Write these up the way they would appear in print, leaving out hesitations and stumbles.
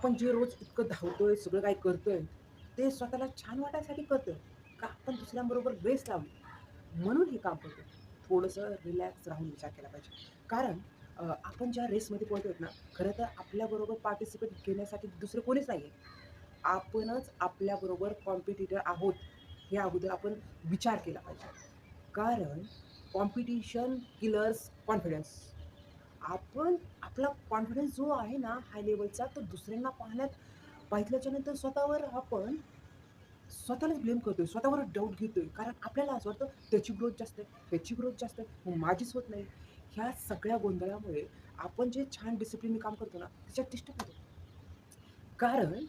आपण जे रोज इतकं धावतोय, सगळं काही करतोय, ते स्वतःला छान वाटायसाठी करतोय का आपण दुसऱ्यांबरोबर रेस लावली म्हणून हे काम करतोय? थोडंसं रिलॅक्स राहून विचार केला पाहिजे. कारण आपण ज्या रेसमध्ये पळतोय ना, खरं तर आपल्याबरोबर पार्टिसिपेट घेण्यासाठी दुसरं कोणीच नाहीये. आपणच आपल्याबरोबर कॉम्पिटिटर आहोत, हे अगोदर आपण विचार केला पाहिजे. कारण कॉम्पिटिशन किलर्स कॉन्फिडन्स. आपण आपला कॉन्फिडन्स जो आहे ना हाय लेव्हलचा, तो दुसऱ्यांना पाहिल्याच्या नंतर स्वतःवर आपण स्वतःलाच ब्लेम करतोय, स्वतःवर डाऊट घेतोय. कारण आपल्याला असं वाटतं त्याची ग्रोथ जास्त आहे, ह्याची ग्रोथ जास्त आहे, मग माझीच होत नाही. ह्या सगळ्या गोंधळामुळे आपण जे छान डिसिप्लिनने काम करतो ना, त्याच्यात डिस्टर्ब होतो. कारण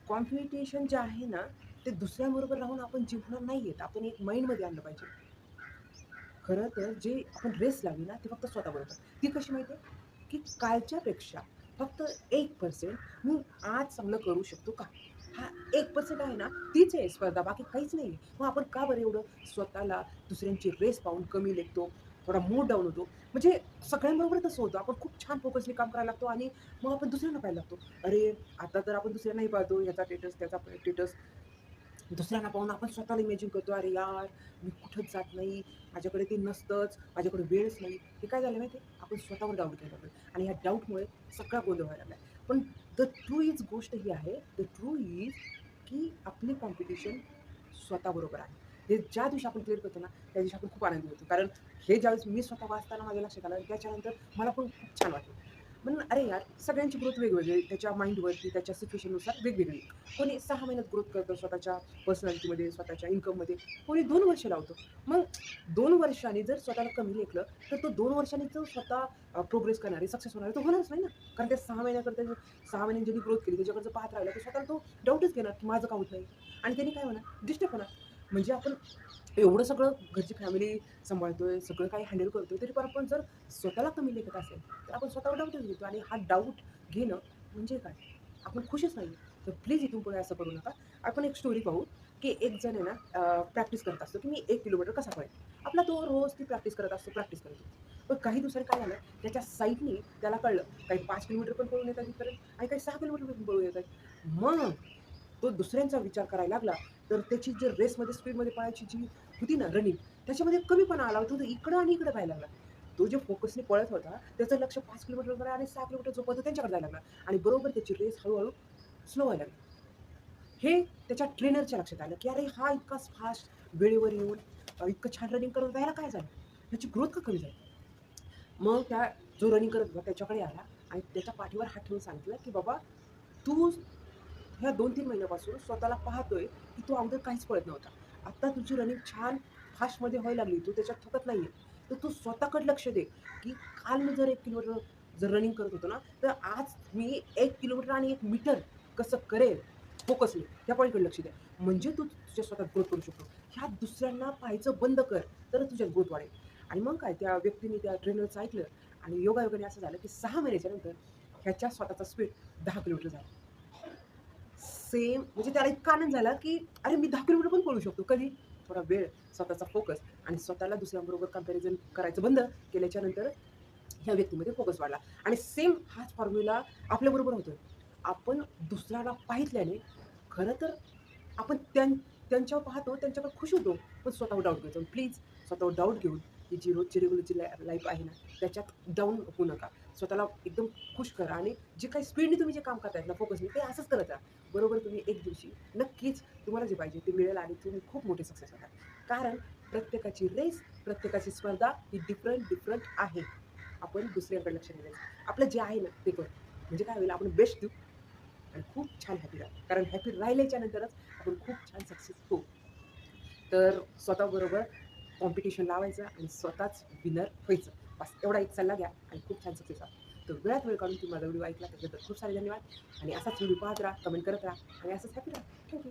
कॉम्पिटिशन जे आहे ना, ते दुसऱ्यांबरोबर राहून आपण जिंकणार नाहीयेत. आपण एक माइंडमध्ये आणलं पाहिजे. खरं तर जे आपण रेस लावली ना, ती फक्त स्वतःबरोबर. ती कशी माहिती आहे? की कालच्यापेक्षा फक्त 1% मी आज चांगलं करू शकतो का? हा 1% आहे ना, तीच आहे स्पर्धा, बाकी काहीच नाहीये. मग आपण का बरं एवढं स्वतःला दुसऱ्यांची रेस पाहून कमी लेखतो, थोडा मूड डाऊन होतो. म्हणजे सगळ्यांबरोबर तसं होतं. आपण खूप छान फोकसने काम करायला लागतो आणि मग आपण दुसऱ्यांना पाहायला लागतो. अरे, आता तर आपण दुसऱ्यांनाही पाहतो, याचा स्टेटस, त्याचा स्टेटस. दुसऱ्यांना पाहून आपण स्वतःला इमॅजिन करतो, "अरे यार, मी कुठंच जात नाही, माझ्याकडे ते नसतंच, माझ्याकडे वेळच नाही." हे काय झालं माहिती आहे? आपण स्वतःवर डाऊट घ्यायला लागलोय आणि ह्या डाऊटमुळे सगळा गोंधळ व्हायला लागलाय. पण द ट्रू इज गोष्ट ही आहे, द ट्रू इज की आपली कॉम्पिटिशन स्वतःबरोबर आहे. हे ज्या दिवशी आपण क्लिअर करतो ना, त्या दिवशी आपण खूप आनंदी होतो. कारण हे ज्यावेळेस मी स्वतः वाचताना माझ्या लक्षात आलं आणि त्याच्यानंतर मला पण खूप छान वाटलं. म्हणून अरे यार, सगळ्यांची ग्रोथ वेगवेगळी, त्याच्या माइंडवरती, त्याच्या सिच्युएशननुसार वेगवेगळी. कोणी 6 महिन्यात ग्रोथ करतं स्वतःच्या पर्सनॅलिटीमध्ये, स्वतःच्या इन्कममध्ये. कोणी 2 वर्ष लावतं. मग 2 वर्षांनी जर स्वतःला कमी लेखलं, तर तो 2 वर्षांनी तो स्वतः प्रोग्रेस करणार आहे, सक्सेस होणार आहे, तो होणारच नाही ना. कारण त्या 6 महिन्याकरता 6 महिन्यांनी ज्यांनी ग्रोथ केली, त्याच्याकडचं पाहत राहिला, तर स्वतःला तो डाऊटच घेणार, की माझं का होत नाही? आणि त्याने काय होणार? डिस्टर्ब होणार. म्हणजे आपण एवढं सगळं घरची फॅमिली सांभाळतोय, सगळं काही हँडल करतोय, तरी पण आपण जर स्वतःला कमी लेखत असेल, तर आपण स्वतःवर डाऊटच घेतो आणि हा डाऊट घेणं म्हणजे काय? आपण खुशच नाहीये. तर प्लीज इथून पुढे असं करू नका. आपण एक स्टोरी पाहू, की एक जण आहे ना प्रॅक्टिस करत असतो, की मी 1 किलोमीटर कसा पळेन. आपला तो रोज ती प्रॅक्टिस करत असतो, प्रॅक्टिस करत असतो. पण काही दिवसांनी काय झालं, त्याच्या साईडनी त्याला कळलं, काही 5 किलोमीटर पण पळून येतात इथपर्यंत आणि काही 6 किलोमीटर पण पळून येतात. मग तो दुसऱ्यांचा विचार करायला लागला, तर त्याची जी रेसमध्ये स्पीडमध्ये पळायची जी होती ना रनिंग, त्याच्यामध्ये कमीपणा आला. तो इकडं आणि इकडं पाहायला लागला. तो जे फोकसने पळत होता, त्याचं लक्ष 5 किलोमीटरवर आणि 6 किलोमीटर जो पळतो त्यांच्याकडे जायला लागला आणि बरोबर त्याची रेस हळू स्लो व्हायला लागली. हे त्याच्या ट्रेनरच्या लक्षात आलं, की अरे हा इतका फास्ट वेळेवर येऊन इतकं छान रनिंग करत होता, ह्याला काय झालं? ह्याची ग्रोथ का कमी झाली? मग जो रनिंग करत होता त्याच्याकडे आला आणि त्याच्या पाठीवर हात ठेवून सांगितलं, की "बाबा, तू ह्या 2-3 महिन्यापासून स्वतःला पाहतोय, की तू अगोदर काहीच पळत नव्हता. आता तुझी रनिंग छान फास्टमध्ये व्हायला लागली. तू त्याच्यात थकत नाहीये. तर तू स्वतःकडे लक्ष दे, की काल मी जर 1 किलोमीटर जर रनिंग करत होतो ना, तर आज मी 1 किलोमीटर आणि 1 मीटर कसं करेल फोकसने, त्या पॉइंटकडे लक्ष द्या. म्हणजे तू तुझ्या स्वतः ग्रोथ करू शकतो. ह्या दुसऱ्यांना पाहायचं बंद कर, तरच तुझ्यात ग्रोथ वाढेल. आणि मग काय त्या व्यक्तीने त्या ट्रेनरचं ऐकलं आणि योगायोगाने असं झालं, की 6 महिन्याच्या नंतर ह्याच्या स्वतःचा स्पीड 10 किलोमीटर झाला. सेम म्हणजे त्याला इतका आनंद झाला, की अरे मी 10 किलोमीटर पण पळू शकतो. कधी? थोडा वेळ, स्वतःचा फोकस आणि स्वतःला दुसऱ्यांबरोबर कंपॅरिझन करायचं बंद केल्याच्यानंतर ह्या व्यक्तीमध्ये फोकस वाढला. आणि सेम हाच फॉर्म्युला आपल्याबरोबर होतोय. आपण दुसऱ्याला पाहितल्याने खरं तर आपण त्यांच्यावर पाहतो, त्यांच्याकडे खुश होतो, पण स्वतःवर डाऊट घेतो. प्लीज स्वतःवर डाऊट घेऊन ही जी रोजची रेग्युलरची लाईफ आहे ना, त्याच्यात डाऊन होऊ नका. स्वतःला एकदम खुश करा आणि जे काही स्पीडने तुम्ही जे काम करतायत ना फोकसने, ते असंच करत राहा. बरोबर तुम्ही एक दिवशी नक्कीच तुम्हाला जे पाहिजे ते मिळेल आणि तुम्ही खूप मोठे सक्सेस होणार. कारण प्रत्येकाची रेस, प्रत्येकाची स्पर्धा ही डिफरंट आहे. आपण दुसऱ्याकडे लक्ष नाही द्यायचं. आपलं जे आहे ना ते करू. म्हणजे काय होईल आपण बेस्ट देऊ आणि खूप छान हॅपी राहू. कारण हॅपी राहिल्याच्या नंतरच आपण खूप छान सक्सेस होऊ. तर स्वतःबरोबर कॉम्पिटिशन लावायचं आणि स्वतःच विनर व्हायचं. बस एवढा एक सल्ला घ्या आणि खूप छान सक्सेस व्हा. तर वेळात वेळ काढून तुम्ही माझा व्हिडिओ ऐकला त्याच्याबद्दल खूप सारे धन्यवाद आणि असाच व्हिडिओ पाहत राहा, कमेंट करत राहा आणि असंच हॅपी राहा. थँक